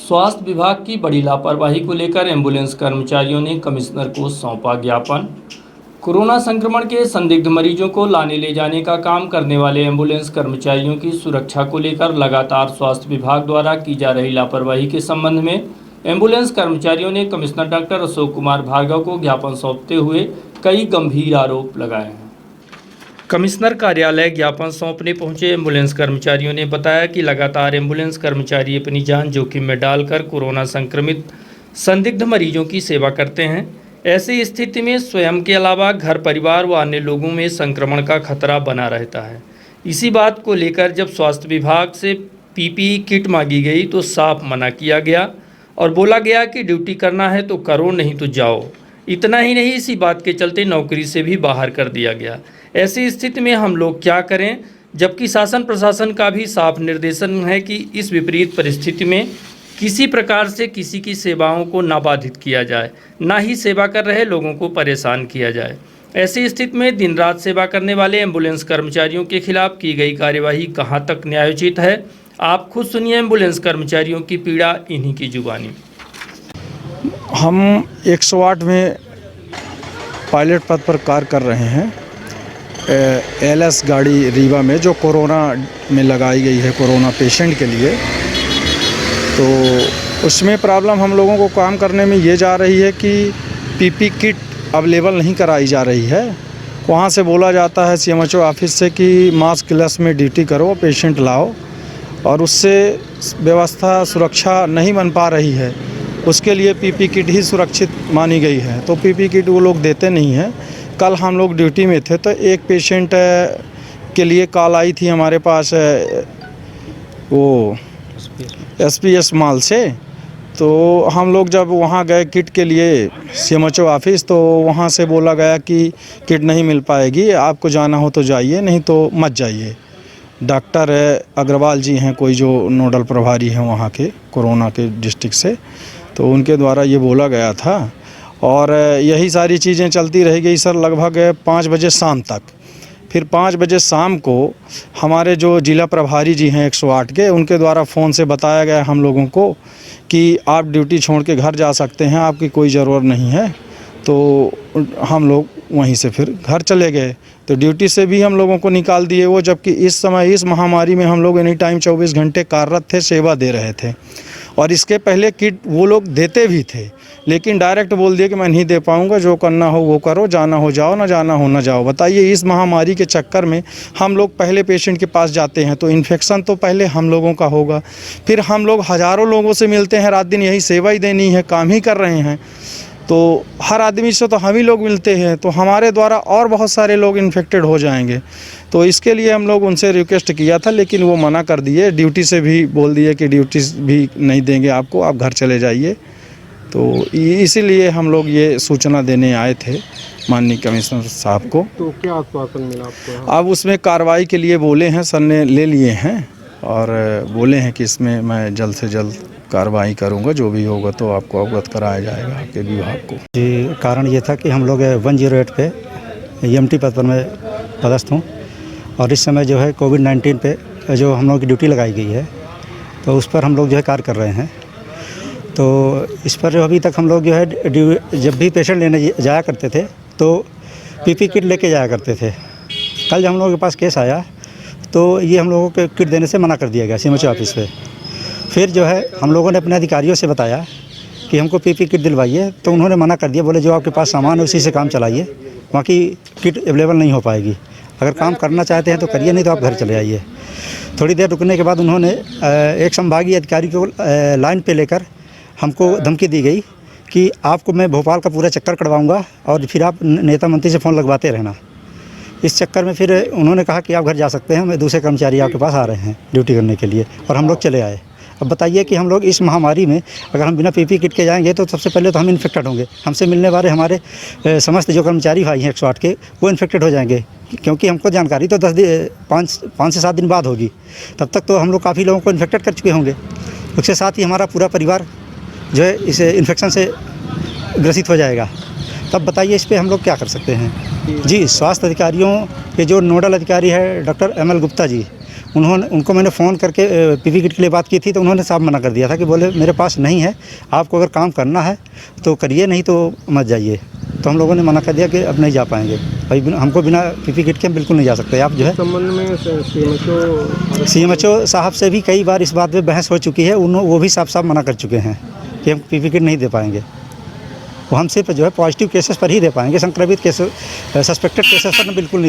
स्वास्थ्य विभाग की बड़ी लापरवाही को लेकर एम्बुलेंस कर्मचारियों ने कमिश्नर को सौंपा ज्ञापन। कोरोना संक्रमण के संदिग्ध मरीजों को लाने ले जाने का काम करने वाले एम्बुलेंस कर्मचारियों की सुरक्षा को लेकर लगातार स्वास्थ्य विभाग द्वारा की जा रही लापरवाही के संबंध में एम्बुलेंस कर्मचारियों ने कमिश्नर डॉक्टर अशोक कुमार भार्गव को ज्ञापन सौंपते हुए कई गंभीर आरोप लगाए हैं। कमिश्नर कार्यालय ज्ञापन सौंपने पहुंचे एम्बुलेंस कर्मचारियों ने बताया कि लगातार एम्बुलेंस कर्मचारी अपनी जान जोखिम में डालकर कोरोना संक्रमित संदिग्ध मरीजों की सेवा करते हैं। ऐसी स्थिति में स्वयं के अलावा घर परिवार व अन्य लोगों में संक्रमण का खतरा बना रहता है। इसी बात को लेकर जब स्वास्थ्य विभाग से पीपीई किट मांगी गई तो साफ मना किया गया और बोला गया कि ड्यूटी करना है तो करो, नहीं तो जाओ। इतना ही नहीं, इसी बात के चलते नौकरी से भी बाहर कर दिया गया। ऐसी स्थिति में हम लोग क्या करें, जबकि शासन प्रशासन का भी साफ निर्देशन है कि इस विपरीत परिस्थिति में किसी प्रकार से किसी की सेवाओं को ना बाधित किया जाए, ना ही सेवा कर रहे लोगों को परेशान किया जाए। ऐसी स्थिति में दिन रात सेवा करने वाले एम्बुलेंस कर्मचारियों के खिलाफ की गई कार्यवाही कहां तक न्यायोचित है, आप खुद सुनिए एम्बुलेंस कर्मचारियों की पीड़ा इन्हीं की जुबानी। हम 108 में पायलट पद पर कार्य कर रहे हैं। एलएस गाड़ी रीवा में जो कोरोना में लगाई गई है कोरोना पेशेंट के लिए, तो उसमें प्रॉब्लम हम लोगों को काम करने में ये जा रही है कि पीपी किट अवेलेबल नहीं कराई जा रही है। वहाँ से बोला जाता है सीएमएचओ ऑफिस से कि मास्क ग्लास में ड्यूटी करो, पेशेंट लाओ, और उससे व्यवस्था सुरक्षा नहीं बन पा रही है। उसके लिए पीपी किट ही सुरक्षित मानी गई है, तो पीपी किट वो लोग देते नहीं हैं। कल हम लोग ड्यूटी में थे तो एक पेशेंट के लिए कॉल आई थी हमारे पास वो एसपीएस माल से। तो हम लोग जब वहाँ गए किट के लिए सीएमएचओ ऑफिस, तो वहाँ से बोला गया कि किट नहीं मिल पाएगी, आपको जाना हो तो जाइए, नहीं तो मत जाइए। डॉक्टर अग्रवाल जी हैं कोई जो नोडल प्रभारी हैं वहाँ के कोरोना के डिस्ट्रिक्ट से, तो उनके द्वारा ये बोला गया था और यही सारी चीज़ें चलती रह गई सर लगभग 5 बजे शाम तक। फिर 5 बजे शाम को हमारे जो जिला प्रभारी जी हैं 108 के, उनके द्वारा फ़ोन से बताया गया हम लोगों को कि आप ड्यूटी छोड़ के घर जा सकते हैं, आपकी कोई ज़रूरत नहीं है। तो हम लोग वहीं से फिर घर चले गए। तो ड्यूटी से भी हम लोगों को निकाल दिए वो, जबकि इस समय इस महामारी में हम लोग एनी टाइम 24 घंटे कार्यरत थे, सेवा दे रहे थे। और इसके पहले किट वो लोग देते भी थे, लेकिन डायरेक्ट बोल दिए कि मैं नहीं दे पाऊँगा, जो करना हो वो करो, जाना हो जाओ, ना जाना हो ना जाओ। बताइए, इस महामारी के चक्कर में हम लोग पहले पेशेंट के पास जाते हैं तो इन्फेक्शन तो पहले हम लोगों का होगा। फिर हम लोग हज़ारों लोगों से मिलते हैं, रात दिन यही सेवा ही देनी है, काम ही कर रहे हैं, तो हर आदमी से तो हम ही लोग मिलते हैं, तो हमारे द्वारा और बहुत सारे लोग इन्फेक्टेड हो जाएंगे। तो इसके लिए हम लोग उनसे रिक्वेस्ट किया था, लेकिन वो मना कर दिए। ड्यूटी से भी बोल दिए कि ड्यूटी भी नहीं देंगे आपको, आप घर चले जाइए। तो इसीलिए हम लोग ये सूचना देने आए थे माननीय कमिश्नर साहब को। तो क्या आश्वासन मिला आपको? अब उसमें कार्रवाई के लिए बोले हैं, सर ने ले लिए हैं और बोले हैं कि इसमें मैं जल्द से जल्द कार्रवाई करूंगा, जो भी होगा तो आपको अवगत कराया जाएगा आपके विभाग को। जी, कारण ये था कि हम लोग 108 पे EMT पद पर मैं पदस्थ हूँ और इस समय जो है कोविड-19 पे जो हम लोग की ड्यूटी लगाई गई है, तो उस पर हम लोग जो है कार्य कर रहे हैं। तो इस पर जो अभी तक हम लोग जो है जब भी पेशेंट लेने जाया करते थे तो पीपी किट लेके जाया करते थे। कल जब हम लोगों के पास केस आया तो ये हम लोगों को किट देने से मना कर दिया गया सीएमएचओ ऑफिस पे। फिर जो है हम लोगों ने अपने अधिकारियों से बताया कि हमको पीपी किट दिलवाइए, तो उन्होंने मना कर दिया, बोले जो आपके पास सामान है उसी से काम चलाइए, बाकी किट अवेलेबल नहीं हो पाएगी। अगर काम करना चाहते हैं तो करिए, नहीं तो आप घर चले आइए। थोड़ी देर रुकने के बाद उन्होंने एक संभागीय अधिकारी को लाइन पे लेकर हमको धमकी दी गई कि आपको मैं भोपाल का पूरा चक्कर करवाऊँगा और फिर आप नेता मंत्री से फ़ोन लगवाते रहना। इस चक्कर में फिर उन्होंने कहा कि आप घर जा सकते हैं, मैं दूसरे कर्मचारी आपके पास आ रहे हैं ड्यूटी करने के लिए, और हम लोग चले आए। अब बताइए कि हम लोग इस महामारी में अगर हम बिना पीपी किट के जाएंगे तो सबसे पहले तो हम इन्फेक्टेड होंगे, हमसे मिलने वाले हमारे समस्त जो कर्मचारी भाई हैं 108 के, वो इन्फेक्टेड हो जाएंगे, क्योंकि हमको जानकारी तो 5 से 7 दिन बाद होगी। तब तक तो हम लोग काफ़ी लोगों को इन्फेक्टेड कर चुके होंगे। उसके साथ ही हमारा पूरा परिवार जो है इस इन्फेक्शन से ग्रसित हो जाएगा। तब बताइए इस पर हम लोग क्या कर सकते हैं। जी, स्वास्थ्य अधिकारियों के जो नोडल अधिकारी है डॉक्टर ML गुप्ता जी, उनको मैंने फ़ोन करके पीपी किट के लिए बात की थी, तो उन्होंने साफ मना कर दिया था कि बोले मेरे पास नहीं है, आपको अगर काम करना है तो करिए, नहीं तो मत जाइए। तो हम लोगों ने मना कर दिया कि अब नहीं जा पाएंगे भाई, हमको बिना पीपी किट के हम बिल्कुल नहीं जा सकते। आप जो है संबंध में सीएमएचओ साहब से भी कई बार इस बात पे बहस हो चुकी है, वो भी साफ साफ मना कर चुके हैं कि हम पीपी किट नहीं दे पाएंगे। वो हम सिर्फ जो है पॉजिटिव केसेस पर ही दे पाएंगे, संक्रमित केसेस, सस्पेक्टेड केसेस पर बिल्कुल नहीं।